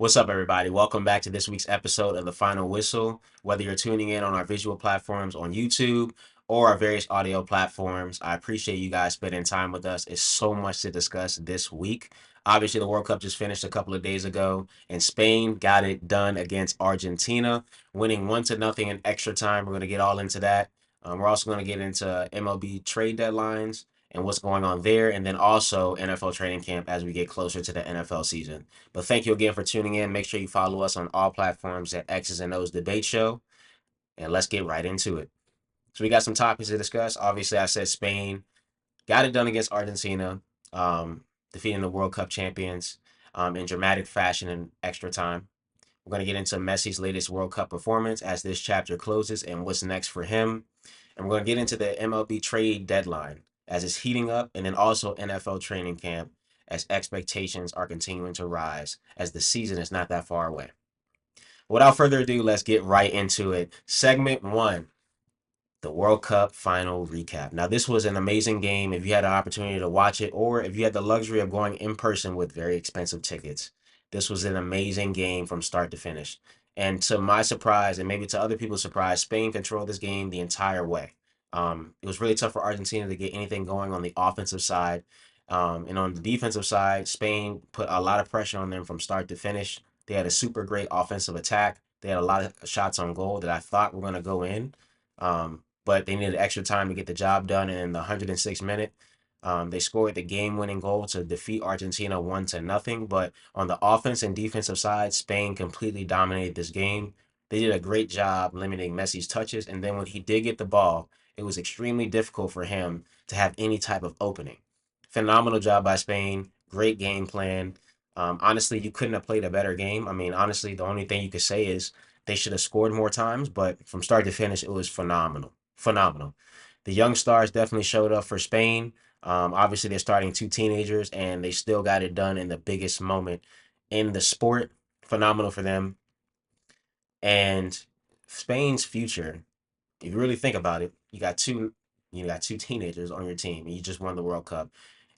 What's up, everybody? Welcome back to this week's episode of The Final Whistle. Whether you're tuning in on our visual platforms on YouTube or our various audio platforms, I appreciate you guys spending time with us. It's so much to discuss this week. Obviously, the World Cup just finished a couple of days ago, and Spain got it done against Argentina, winning 1-0 in extra time. We're going to get all into that. We're also going to get into MLB trade deadlines and what's going on there, and then also NFL training camp as we get closer to the NFL season. But thank you again for tuning in. Make sure you follow us on all platforms at X's and O's Debate Show. And let's get right into it. So we got some topics to discuss. Obviously, I said Spain got it done against Argentina, defeating the World Cup champions in dramatic fashion in extra time. We're going to get into Messi's latest World Cup performance as this chapter closes and what's next for him. And we're going to get into the MLB trade deadline as it's heating up, and then also NFL training camp as expectations are continuing to rise as the season is not that far away. Without further ado, let's get right into it. Segment one, the World Cup final recap. Now, this was an amazing game if you had an opportunity to watch it, or if you had the luxury of going in person with very expensive tickets. This was an amazing game from start to finish. And to my surprise, and maybe to other people's surprise, Spain controlled this game the entire way. It was really tough for Argentina to get anything going on the offensive side. And on the defensive side, Spain put a lot of pressure on them from start to finish. They had a super great offensive attack. They had a lot of shots on goal that I thought were going to go in. But they needed extra time to get the job done. And in the 106th minute, they scored the game-winning goal to defeat Argentina 1-0. But on the offense and defensive side, Spain completely dominated this game. They did a great job limiting Messi's touches. And then when he did get the ball, it was extremely difficult for him to have any type of opening. Phenomenal job by Spain. Great game plan. Honestly, you couldn't have played a better game. I mean, honestly, the only thing you could say is they should have scored more times, but from start to finish, it was phenomenal. Phenomenal. The young stars definitely showed up for Spain. Obviously, they're starting two teenagers, and they still got it done in the biggest moment in the sport. Phenomenal for them. And Spain's future, if you really think about it, you got two teenagers on your team, and you just won the World Cup,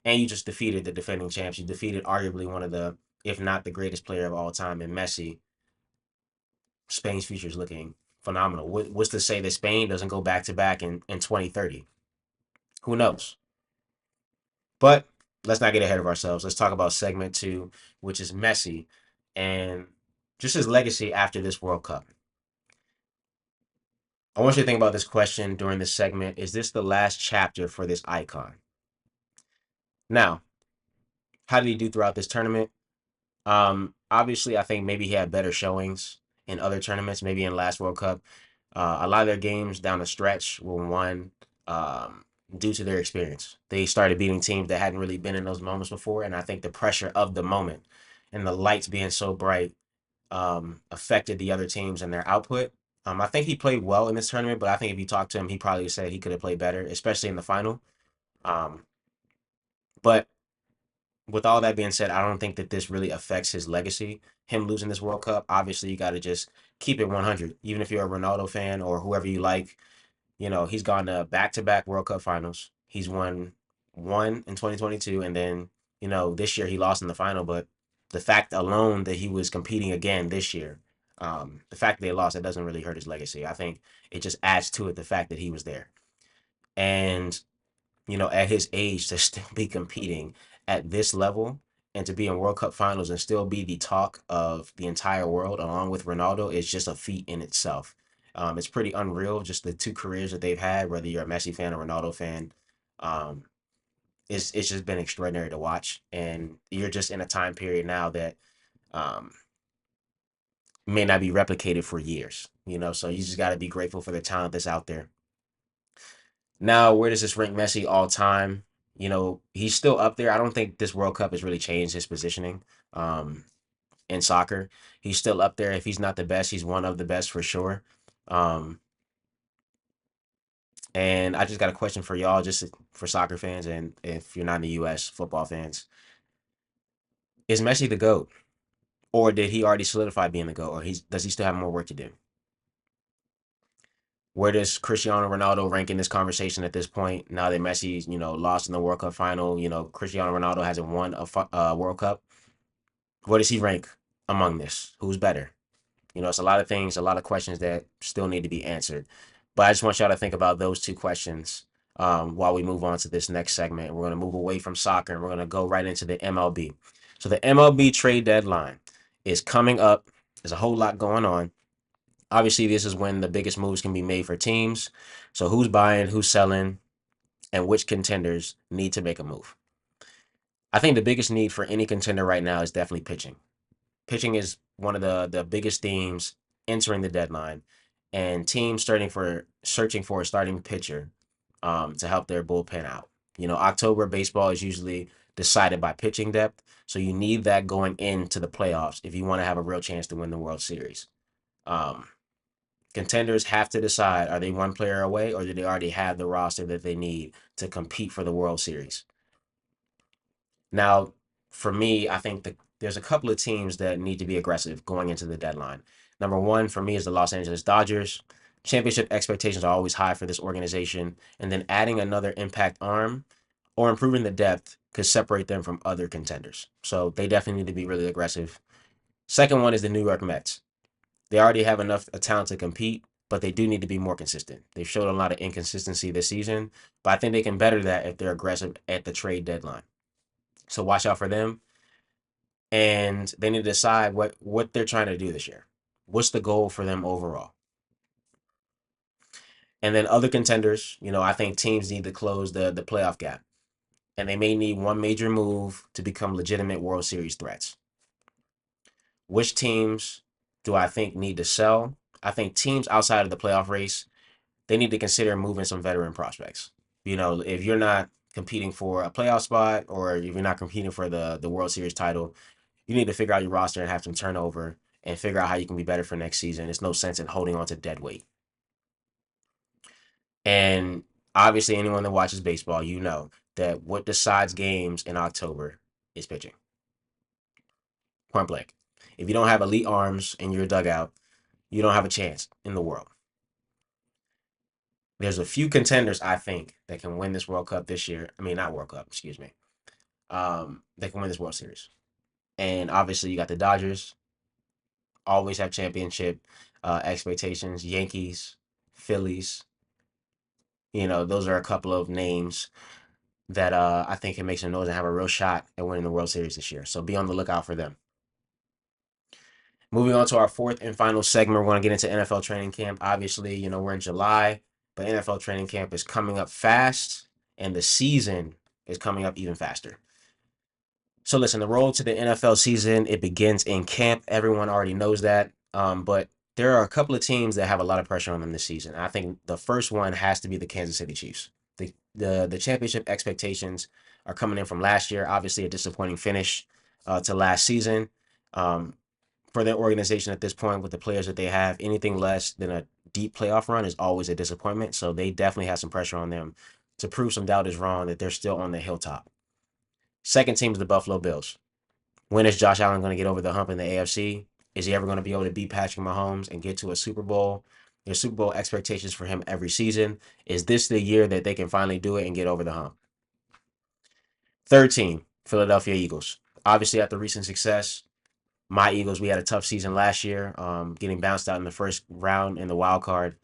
and you just defeated the defending champs. You defeated arguably one of the, if not the greatest player of all time, in Messi. Spain's future is looking phenomenal. What's to say that Spain doesn't go back to back in 2030? Who knows? But let's not get ahead of ourselves. Let's talk about segment two, which is Messi and just his legacy after this World Cup. I want you to think about this question during this segment. Is this the last chapter for this icon? Now, how did he do throughout this tournament? Obviously, I think maybe he had better showings in other tournaments, maybe in last World Cup. A lot of their games down the stretch were won due to their experience. They started beating teams that hadn't really been in those moments before, and I think the pressure of the moment and the lights being so bright affected the other teams and their output. I think he played well in this tournament, but I think if you talk to him, he probably said he could have played better, especially in the final. Um, but with all that being said, I don't think that this really affects his legacy. Him losing this World Cup, obviously, you got to just keep it 100. Even if you're a Ronaldo fan or whoever you like, he's gone to back-to-back World Cup finals. He's won one in 2022, and then, this year he lost in the final. But the fact alone that he was competing again this year, the fact that they lost, that doesn't really hurt his legacy. I think it just adds to it the fact that he was there. And at his age to still be competing at this level and to be in World Cup finals and still be the talk of the entire world along with Ronaldo is just a feat in itself. It's pretty unreal, just the two careers that they've had, whether you're a Messi fan or Ronaldo fan. Um, it's just been extraordinary to watch. And you're just in a time period now that um, may not be replicated for years, so you just got to be grateful for the talent that's out there. Now, where does this rank Messi all time? He's still up there. I don't think this World Cup has really changed his positioning um, in soccer. He's still up there. If he's not the best, he's one of the best for sure. Um, and I just got a question for y'all, just for soccer fans, and if you're not in the U.S. football fans, is Messi the GOAT, or did he already solidify being the GOAT, or does he still have more work to do? Where does Cristiano Ronaldo rank in this conversation at this point? Now that Messi's, lost in the World Cup final, Cristiano Ronaldo hasn't won a World Cup. Where does he rank? among this? Who's better? It's a lot of things, a lot of questions that still need to be answered. But I just want y'all to think about those two questions while we move on to this next segment. We're going to move away from soccer and we're going to go right into the MLB. So the MLB trade deadline is coming up. There's a whole lot going on. Obviously, this is when the biggest moves can be made for teams. So who's buying, who's selling, and which contenders need to make a move. I think the biggest need for any contender right now is definitely pitching. Pitching is one of the biggest themes entering the deadline, and teams searching for a starting pitcher to help their bullpen out. October baseball is usually decided by pitching depth, so you need that going into the playoffs if you want to have a real chance to win the World Series. Um, Contenders have to decide, are they one player away or do they already have the roster that they need to compete for the World Series? Now, for me, I think there's a couple of teams that need to be aggressive going into the deadline. Number one for me is the Los Angeles Dodgers. Championship expectations are always high for this organization, and then adding another impact arm or improving the depth could separate them from other contenders. So they definitely need to be really aggressive. Second one is the New York Mets. They already have enough talent to compete, but they do need to be more consistent. They've showed a lot of inconsistency this season, but I think they can better that if they're aggressive at the trade deadline. So watch out for them. And they need to decide what they're trying to do this year. What's the goal for them overall? And then other contenders, I think teams need to close the playoff gap. And they may need one major move to become legitimate World Series threats. Which teams do I think need to sell? I think teams outside of the playoff race, they need to consider moving some veteran prospects. If you're not competing for a playoff spot or if you're not competing for the World Series title, you need to figure out your roster and have some turnover and figure out how you can be better for next season. There's no sense in holding on to dead weight. And obviously, anyone that watches baseball, that what decides games in October is pitching. Point blank. If you don't have elite arms in your dugout, you don't have a chance in the world. There's a few contenders, I think, that can win this World Cup this year. I mean, not World Cup, excuse me. That can win this World Series. And obviously, you got the Dodgers, always have championship expectations. Yankees, Phillies. Those are a couple of names that I think can make some noise and have a real shot at winning the World Series this year. So be on the lookout for them. Moving on to our fourth and final segment, we're going to get into NFL training camp. Obviously, we're in July, but NFL training camp is coming up fast, and the season is coming up even faster. So listen, the road to the NFL season, it begins in camp. Everyone already knows that. But there are a couple of teams that have a lot of pressure on them this season. I think the first one has to be the Kansas City Chiefs. The championship expectations are coming in from last year. Obviously, a disappointing finish to last season. For their organization at this point, with the players that they have, anything less than a deep playoff run is always a disappointment. So they definitely have some pressure on them to prove some doubt is wrong, that they're still on the hilltop. Second team is the Buffalo Bills. When is Josh Allen going to get over the hump in the AFC? Is he ever going to be able to beat Patrick Mahomes and get to a Super Bowl? There's Super Bowl expectations for him every season. Is this the year that they can finally do it and get over the hump? Third team, Philadelphia Eagles. Obviously, after recent success, my Eagles, we had a tough season last year, getting bounced out in the first round in the wild card.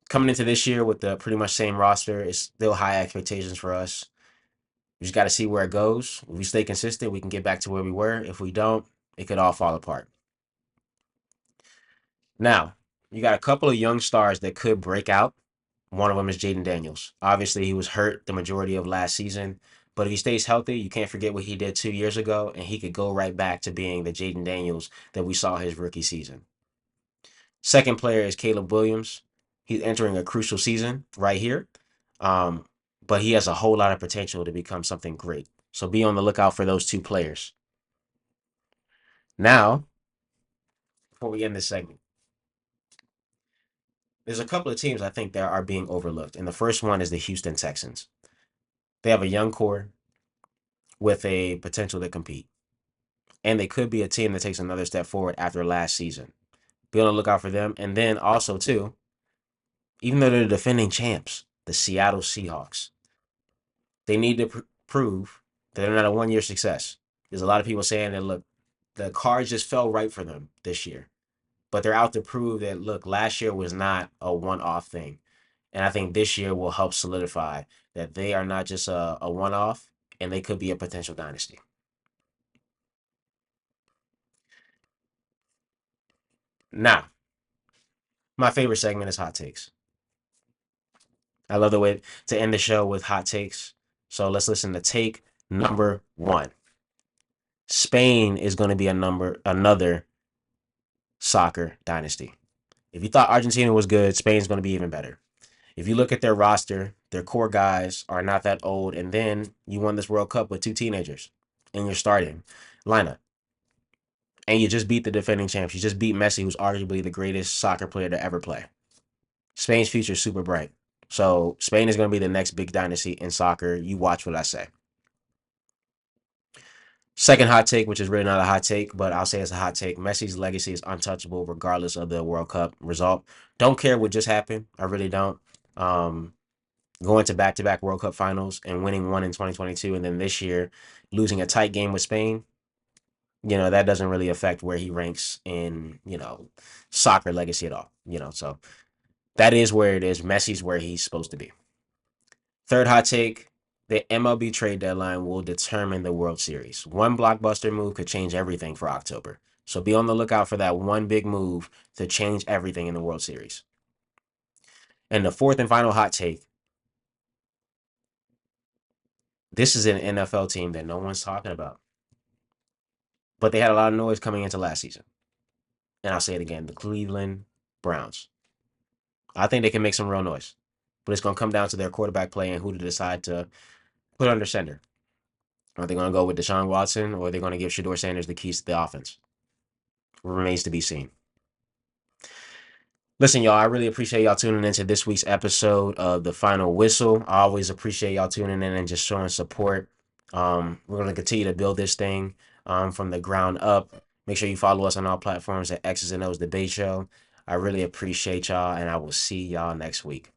Coming into this year with the pretty much same roster, it's still high expectations for us. We just got to see where it goes. If we stay consistent, we can get back to where we were. If we don't, it could all fall apart. Now, you got a couple of young stars that could break out. One of them is Jaden Daniels. Obviously, he was hurt the majority of last season, but if he stays healthy, you can't forget what he did 2 years ago, and he could go right back to being the Jaden Daniels that we saw his rookie season. Second player is Caleb Williams. He's entering a crucial season right here, um, but he has a whole lot of potential to become something great. So be on the lookout for those two players. Now, before we end this segment, there's a couple of teams I think that are being overlooked. And the first one is the Houston Texans. They have a young core with a potential to compete. And they could be a team that takes another step forward after last season. Be on the lookout for them. And then also, too, even though they're defending champs, the Seattle Seahawks, they need to prove that they're not a one-year success. There's a lot of people saying that, look, the cards just fell right for them this year. But they're out to prove that look, last year was not a one-off thing. And I think this year will help solidify that they are not just a one-off and they could be a potential dynasty. Now, my favorite segment is hot takes. I love the way to end the show with hot takes. So let's listen to take number one. Spain is going to be another soccer dynasty. If you thought Argentina was good, Spain's going to be even better. If you look at their roster, their core guys are not that old, and then you won this World Cup with two teenagers in your starting lineup, and you just beat the defending champs. You just beat Messi, who's arguably the greatest soccer player to ever play. Spain's future is super bright. So Spain is going to be the next big dynasty in soccer. You watch what I say. Second hot take, which is really not a hot take, but I'll say it's a hot take. Messi's legacy is untouchable regardless of the World Cup result. Don't care what just happened. I really don't. Um, Going to back-to-back World Cup finals and winning one in 2022 and then this year losing a tight game with Spain, that doesn't really affect where he ranks in, soccer legacy at all. So that is where it is. Messi's where he's supposed to be. Third hot take, the MLB trade deadline will determine the World Series. One blockbuster move could change everything for October. So be on the lookout for that one big move to change everything in the World Series. And the fourth and final hot take, this is an NFL team that no one's talking about, but they had a lot of noise coming into last season. And I'll say it again, the Cleveland Browns. I think they can make some real noise, but it's going to come down to their quarterback play and who to decide to put under center. Are they going to go with Deshaun Watson or are they going to give Shador Sanders the keys to the offense? Remains to be seen. Listen, y'all, I really appreciate y'all tuning into this week's episode of The Final Whistle. I always appreciate y'all tuning in and just showing support. We're going to continue to build this thing from the ground up. Make sure you follow us on all platforms at X's and O's Debate Show. I really appreciate y'all, and I will see y'all next week.